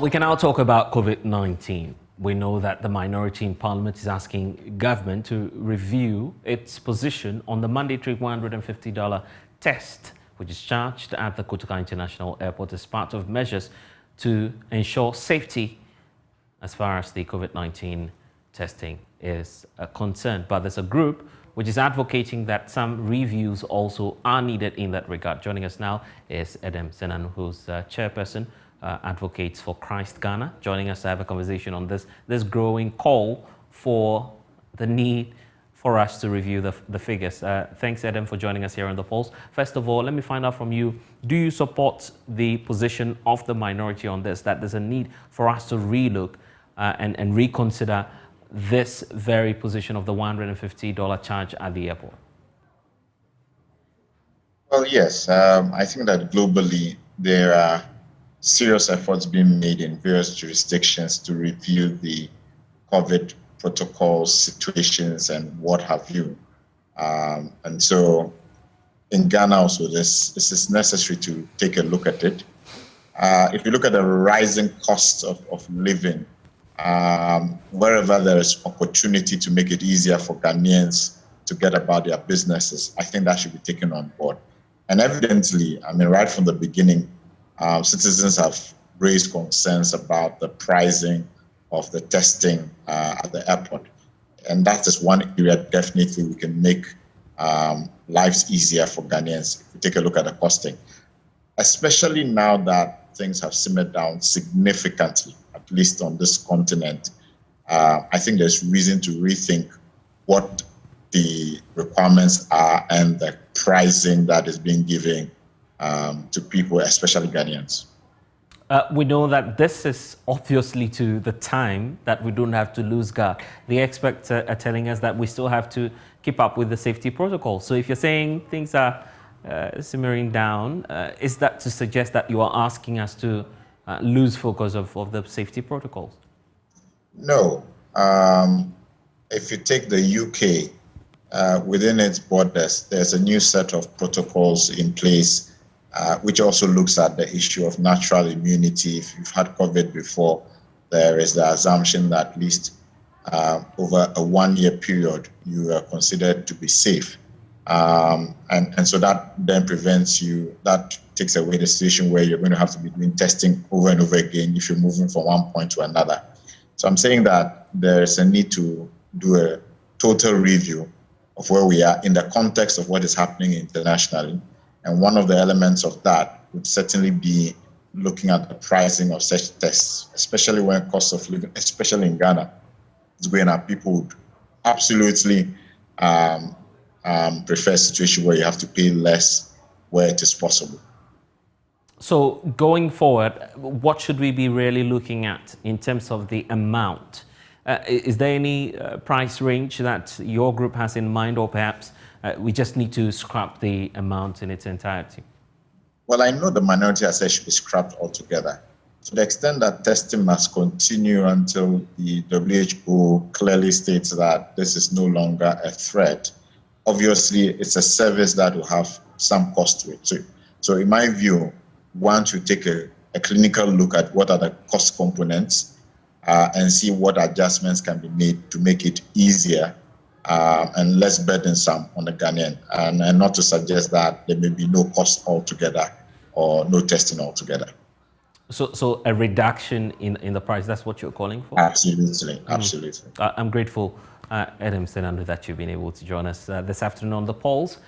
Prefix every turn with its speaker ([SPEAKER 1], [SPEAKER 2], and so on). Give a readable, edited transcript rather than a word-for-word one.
[SPEAKER 1] Well, we can now talk about COVID-19. We know that the minority in Parliament is asking government to review its position on the mandatory $150 test, which is charged at the Kotoka International Airport as part of measures to ensure safety as far as the COVID-19 testing is concerned. But there's a group which is advocating that some reviews also are needed in that regard. Joining us now is Edem Senan, who's chairperson, Advocates for Christ Ghana, joining us to have a conversation on this growing call for the need for us to review the figures. Thanks, Edem, for joining us here on The Pulse. First of all, let me find out from you, do you support the position of the minority on this, that there's a need for us to relook and reconsider this very position of the $150 charge at the airport?
[SPEAKER 2] Well, yes. I think that globally there are serious efforts being made in various jurisdictions to review the COVID protocols, situations, and what have you. And so in Ghana also, this is necessary to take a look at it. If you look at the rising costs of living, wherever there is opportunity to make it easier for Ghanaians to get about their businesses, I think that should be taken on board. And evidently, I mean, right from the beginning, citizens have raised concerns about the pricing of the testing at the airport. And that is one area definitely we can make lives easier for Ghanaians if we take a look at the costing, especially now that things have simmered down significantly, at least on this continent. I think there's reason to rethink what the requirements are and the pricing that is being given to people, especially Ghanaians.
[SPEAKER 1] We know that this is obviously to the time that we don't have to lose guard. The experts are telling us that we still have to keep up with the safety protocol. So if you're saying things are simmering down, is that to suggest that you are asking us to lose focus of the safety protocols?
[SPEAKER 2] No. If you take the UK, within its borders, there's a new set of protocols in place which also looks at the issue of natural immunity. If you've had COVID before, there is the assumption that at least over a one-year period, you are considered to be safe. And so that then prevents you, that takes away the situation where you're going to have to be doing testing over and over again if you're moving from one point to another. So I'm saying that there's a need to do a total review of where we are in the context of what is happening internationally. And one of the elements of that would certainly be looking at the pricing of such tests, especially when cost of living, especially in Ghana, is going up. People would absolutely prefer a situation where you have to pay less where it is possible.
[SPEAKER 1] So going forward, what should we be really looking at in terms of the amount? Is there any price range that your group has in mind, or perhaps we just need to scrap the amount in its entirety?
[SPEAKER 2] Well, I know the minority has said it should be scrapped altogether. To the extent that testing must continue until the WHO clearly states that this is no longer a threat, obviously it's a service that will have some cost to it. So in my view, one should take a clinical look at what are the cost components and see what adjustments can be made to make it easier and less burdensome on the Ghanaian, and not to suggest that there may be no cost altogether or no testing altogether.
[SPEAKER 1] So a reduction in the price, that's what you're calling for?
[SPEAKER 2] Absolutely, absolutely.
[SPEAKER 1] I'm grateful, Edem Senandu, that you've been able to join us this afternoon on The Pulse.